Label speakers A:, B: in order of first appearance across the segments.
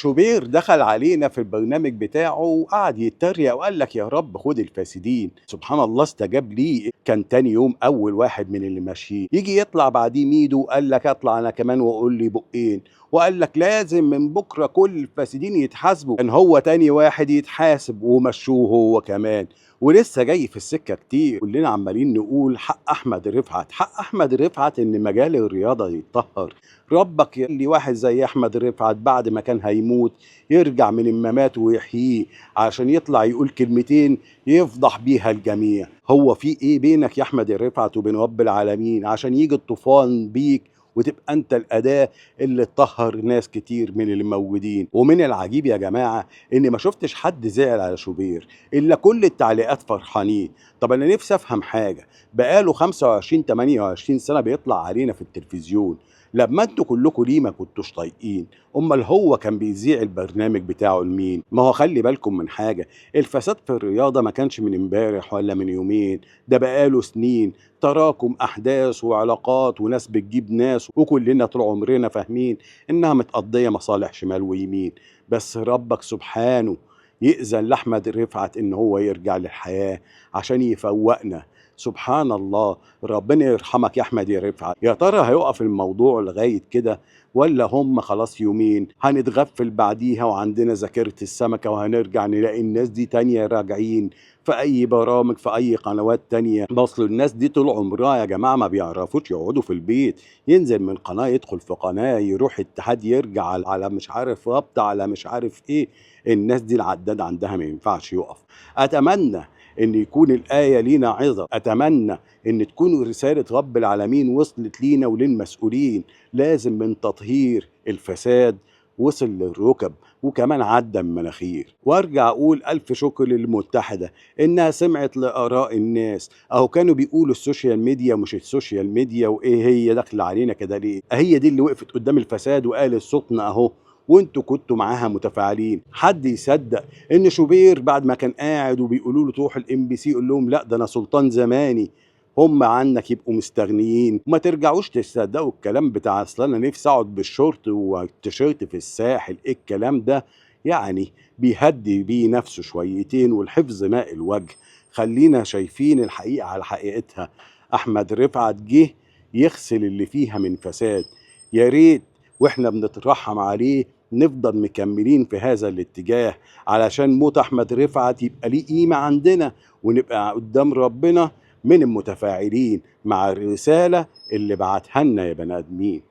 A: شوبير دخل علينا في البرنامج بتاعه وقعد يتريق وقال لك يا رب خد الفاسدين. سبحان الله استجاب ليه، كان تاني يوم اول واحد من اللي ماشيين. يجي يطلع بعديه ميدو قال لك اطلع انا كمان واقول لي بقين، وقال لك لازم من بكره كل الفاسدين يتحاسبوا. كان هو تاني واحد يتحاسب ومشوه هو كمان. ولسه جاي في السكه كتير. كلنا عمالين نقول حق احمد رفعت، حق احمد رفعت ان مجال الرياضه يتطهر. ربك يلي واحد زي احمد رفعت بعد ما كان هيموت يرجع من الممات ويحييه عشان يطلع يقول كلمتين يفضح بيها الجميع. هو في ايه بينك يا احمد رفعت وبين رب العالمين عشان يجي الطوفان بيك وتبقى انت الاداه اللي تطهر ناس كتير من اللي موجودين؟ ومن العجيب يا جماعه ان ما شفتش حد زعل على شوبير، الا كل التعليقات فرحانين. طب انا نفسي افهم حاجه، بقاله 25 28 سنه بيطلع علينا في التلفزيون، لما انتوا كلكم ليه ما كنتوش طايقين؟ امال هو كان بيذيع البرنامج بتاعه لمين؟ ما هو خلي بالكم من حاجه، الفساد في الرياضه ما كانش من امبارح ولا من يومين، ده بقاله سنين، تراكم احداث وعلاقات وناس بتجيب ناس، وكلنا طول عمرنا فاهمين انها متقضيه مصالح شمال ويمين. بس ربك سبحانه يأذن لأحمد رفعت إن هو يرجع للحياة عشان يفوقنا. سبحان الله. ربنا يرحمك يا أحمد يا رفعت. يا ترى هيقف الموضوع لغاية كده ولا هم خلاص يومين هنتغفل بعديها وعندنا ذاكرة السمكة وهنرجع نلاقي الناس دي تانية راجعين في أي برامج في أي قنوات تانية؟ بصوا الناس دي طول عمرها يا جماعة ما بيعرفوش يقعدوا في البيت، ينزل من قناة يدخل في قناة، يروح اتحاد يرجع على مش عارف رابطة على مش عارف ايه. الناس دي العداد عندها ما ينفعش يقف. أتمنى ان يكون الآية لينا عظة، اتمنى ان تكون رسالة رب العالمين وصلت لينا وللمسؤولين. لازم من تطهير الفساد وصل للركب وكمان عدى المناخير. وارجع اقول الف شكر للمتحدة انها سمعت لآراء الناس. اهو كانوا بيقولوا السوشيال ميديا مش السوشيال ميديا، وايه هي داخله علينا كده ليه؟ هي دي اللي وقفت قدام الفساد وقالت صوتنا اهو، وانتوا كنتوا معاها متفاعلين. حد يصدق ان شوبير بعد ما كان قاعد وبيقولوا له تروح الام بي سي يقول لهم لا ده انا سلطان زماني، هم عنك يبقوا مستغنيين؟ وما ترجعوش تصدقوا الكلام بتاع اصل انا نفسي اقعد بالشورت والتيشيرت في الساحل. ايه الكلام ده؟ يعني بيهدي بيه نفسه شويتين والحفظ ماء الوجه. خلينا شايفين الحقيقة على حقيقتها. احمد رفعت جه يغسل اللي فيها من فساد. يا ريت واحنا بنترحم عليه نفضل مكملين في هذا الاتجاه علشان موت احمد رفعت يبقى ليه قيمة عندنا ونبقى قدام ربنا من المتفاعلين مع الرسالة اللي بعتها لنا يا بني ادمين.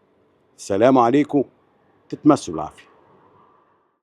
A: السلام عليكم، تتمسوا العافية.